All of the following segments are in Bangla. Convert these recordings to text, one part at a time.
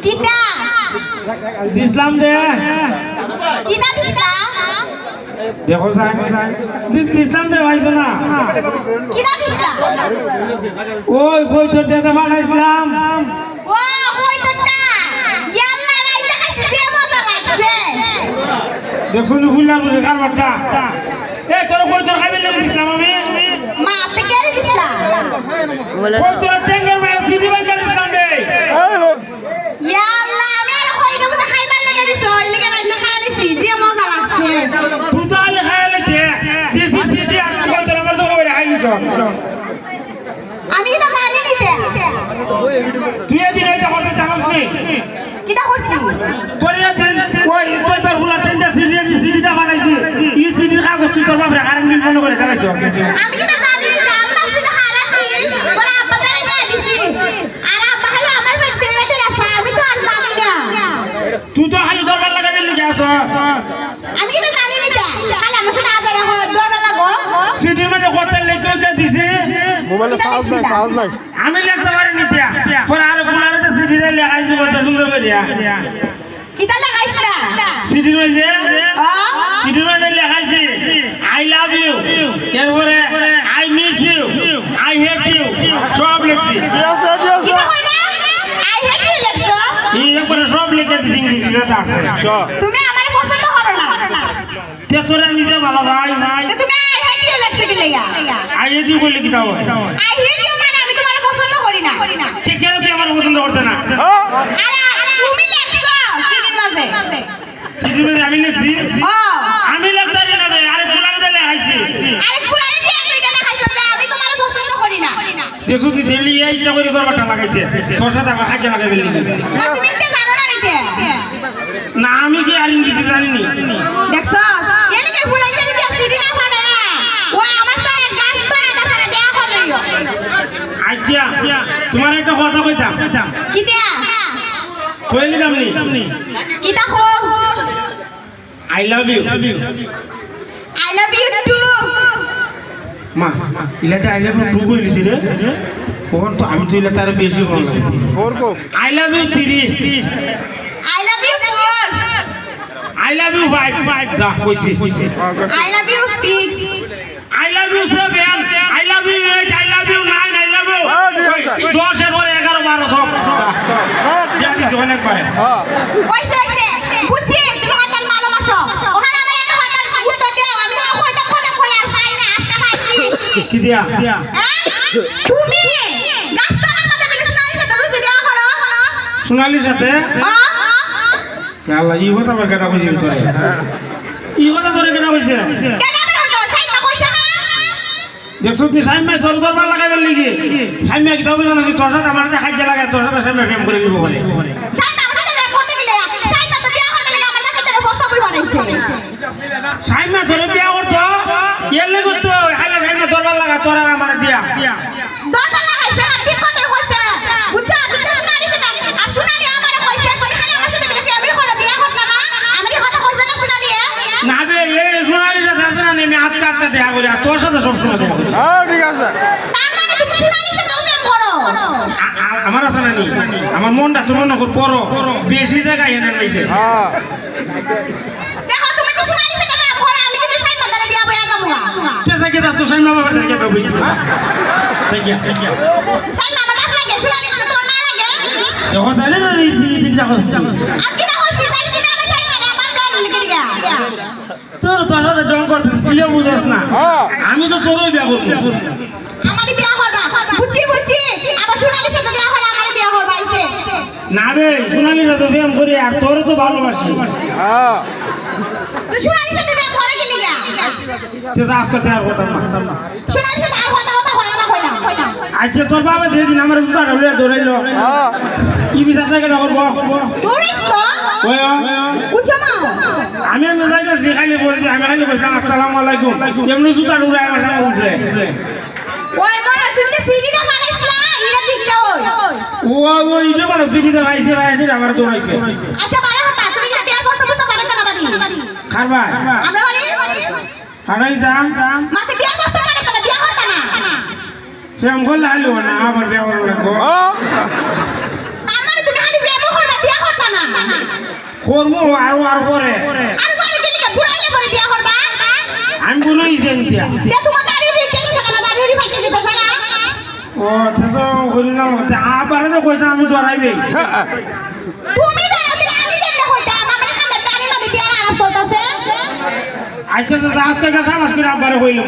কিতা ইসলাম দে কিতা দিতা দেখো সাহেব ইসলাম দে ভাইছো না কিতা দিতা ওই কই তোর দাদা মানা ইসলাম ও কই তোটা ইয়াল্লা রাইতা খাইতে দে মজা লাগছে দেখছো নি ভুললাম রে কারবারটা এ তোর কই তোর খাইবে লাগে ইসলাম আমি মা আপনি কেড়ে দিতা কই তোর টেঙ্গের মে সিটি বাজার ইসলাম দে ইয়াল্লা আমি আর কই দেব খাইবার লাগে দিছো ইলগে রাইতা খাইলিছি দে মজা লাগছে তুই তো আলে খাইলে দে দেশি সিটি আর কই তোর আমার তো কইরা খাইলিছ আমি কিতা খাইলি নিতে তুই এদিন এইটা করতে জানোস নি কিতা করছি তোর এদিন ওই তোর বার হুলা টেন্ডা সিডিটা বানাইছি এই সিডির কাগজ তুই তোর বাপরে কারেন্ট বিল বন্ধ করে ফেলাইছ আমি কিতা জানি না আম্মা সিনা হারাছি ওরা আব্বা জানি না দিছি আর আব্বা খালি আমার পেট বেড়াতে রাখা আমি তো আর জানি না তুই তো খালি দরবার লাগাবি লিখে আছ আমি কিতা জানি না খালি আমার সাথে আদার দৌড়া লাগো সিডির মধ্যে কত লেখকে দিছে মোবাইলে সাউন্ড নাই আমি লিখতে পারি নি পিয়া পরে আর কুলারে সিডিরে লেখাইছি কত সুন্দর করিয়া কিতা লাগাইছরা সিডির মধ্যে সিডির মধ্যে লেখাইছি আই লাভ ইউ এরপরে I miss you I hate you সব লিখছি কিতা কইলা আই হেট ইউ লেখছো এই একবারে সব লিখে দিছি ইংরেজিতে আছে তুমি আমার পছন্দ করো না তে তোরা নিজে ভালো ভাই ভাই তো তুমি আই হেট ইউ লেখছো কি লাগা আই হেট ইউ বলে কি দাও আই হেট ইউ মানে আমি তোমার পছন্দ করি না ঠিক কেন তুই আমার পছন্দ করতে না আরে তুমি লেখছো সিদিন মাঝে সিডির মধ্যে আমি লিখছি আমি লিখতে পারি না রে আরে কুলারে লেখাইছি আরে ফুলারে দিয়ে তুই এটা লেখাইছো যে আমি তোমার পছন্দ করি না দেখছো তুই দিল্লি এই ইচ্ছা করে দরবারটা লাগাইছে তোর সাথে আমার হাইকে লাগাইবে লিখে তুমি কি জানো না নিতে না আমি কি আর ইংরেজি জানি নি দেখছো এনে কে ফুলাইতে দিয়ে সিডি না পারে ওই আমার সাথে গাছ পারে তাছাড়া দেয়া করলিও আচ্ছা তোমার একটা কথা কইতাম কি দেয়া কইলি দামনি কিতা কো I love you I love you too মা ইলাতে আই লাভ ইউ টু কইলিছি রে কোন তো আমি তো ইলাতে আর বেশি কোন লাগে ফোর কো I love you 3 I love you 4 I love you 5 যা কইছি I love you 6 I love you 7 I love you 8 I love you 9 I love you 10 এর পরে 11 12 সব জানিস অনেক পারে কইছে বুঝছি তুমি হাতাল ভালোবাসো ওখানে আমার একটা হাতাল উত্তর দাও আমি তো কইতা কই আর পাই না আজকে পাইছি কি দিয়া তুমি গাছপালার সাথে বিলেশনার সাথে রুচি দেওয়া করো সোনালির সাথে আল্লাহ ই কথা আবার কেটা কইছি তোরে ই কথা তোরে কেটা কইছে কেন করো সাইমা কইছে না দেখছো তুই সাইমা তোর দরবার লাগাইবার লাগি সাইমা কি দাও জানো তুই তোর সাথে আমার সাথে খাইজা লাগায় তোর সাথে সাইমা প্রেম করে দিব বলে সাইমা আমার সাথে প্রেম করতে গেলে সাইমা তো বিয়া করতে লাগে আমার কাছে তোর প্রস্তাব বানাইছে সাইমা তোরে বিয়া করতো এর লাগি তো হাইলা সাইমা দরবার লাগা তোর আর আমার দিয়া দরকার লাগাইছে না ঠিক কথা কইছে বুঝছো তুমি সোনালি সাথে আর সোনালি আমারে কইছে খালি আমার সাথে বিয়ে করো বিয়া করতে না আমারই কথা কইছে না সোনালি না বে এই সোনালির সাথে আছে না আমি আত্মা দেখা করি আর তোর সাথে সব সময় দেখা করি ঠিক আছে তার মানে তুমি সোনালির সাথে প্রেম করো আমার আছে না নি আমার মনটা তো মনে কর পড়ো বেশি জায়গায় এনে লাইছে দেখো তুমি তো সোনালির সাথে প্রেম করো আমি কিন্তু সাইমা দ্বারা বিয়া বইয়া যাবো কেসা কেসা তো সাইমা বাবা থেকে বইছি দেখিয়া সাইমা আমার কাছে লাগে সোনালির সাথে তোমার না লাগে দেখো সাইলে না এই দিকটা হচ্ছে আমি কি দেখো তাহলে তুমি আমার সাইমা না আমার প্রেম লিখে দিয়া তোর সাথে ডং করছিস তুই বুঝছ না আমি তো তোরই বিয়া করব আমারই বিয়া করবা বুঝছি আবার সোনালির সাথে বিয়া করে আমারই বিয়া করবা আইছে না বে সোনালির সাথে প্রেম করি আর তোর তো ভালোবাসি তুই সোনালির সাথে বিয়া করে গেলি না তুই আজকে আর কথা না সোনালির সাথে আর কথা হয় না কইলাম আচ্ছা তোর বাবা দিয়ে দিন আমার জুতা ঢলে দৌড়াইলো কি বিচার থেকে করবো দৌড়িস তো ওই উঠো মা আমি এমনি যাইতেছি খালি বলছি আমি খালি বলছিলাম আসসালামু আলাইকুম এমনি জুতা উড়াই আমার সামনে উঠে ওই মনে তুমি যে সিডিটা বানাইছলা ইরা দিকটা ওই যে বড় সিটিতে ভাইছে আমার দৌড়াইছে আচ্ছা ভালো কথা তুমি কি বিয়ার প্রস্তাব তো পারে না বাড়ি খার ভাই আমরা বাড়ি খারাই দাম মাতে বিয়ার প্রস্তাব পারে না বিয়া করতে না প্রেম করলে হাইলো না আবার বিয়া করবো তার মানে তুমি খালি প্রেম করবে করতা না করবো আর করে আর করে দিলি কে বুড়াইলে করে বিয়া করবা আমি বলেছি এতিয়া তে তোমার দাড়ি রিটে গেছে কেন দাড়ি রি ফাইতে দিতে সারা ও সে তো করি না আবার তো কইতা আমি ডরাইবে তুমি দাঁড়াবি আমি কেমনে কইতা আমরা খান্দা দাড়ি না বিয়া আরাম চলতেছে আচ্ছা তো আজ থেকে সাবাস করে আব্বারে কইলাম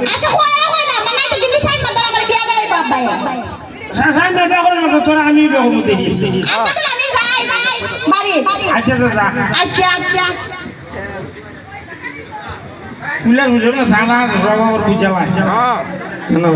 আচ্ছা কইলাম মানে তো কিন্তু সাইন মত আমার বিয়া দেলাই বাবাই সাসাই না বেগর না তো তোরা আমি বেগম দেখিছি আচ্ছা তো আমি যাই বাড়ি আচ্ছা তো যা আচ্ছা কুলার বুঝো না সালা সব আমার বুঝালা হ্যাঁ না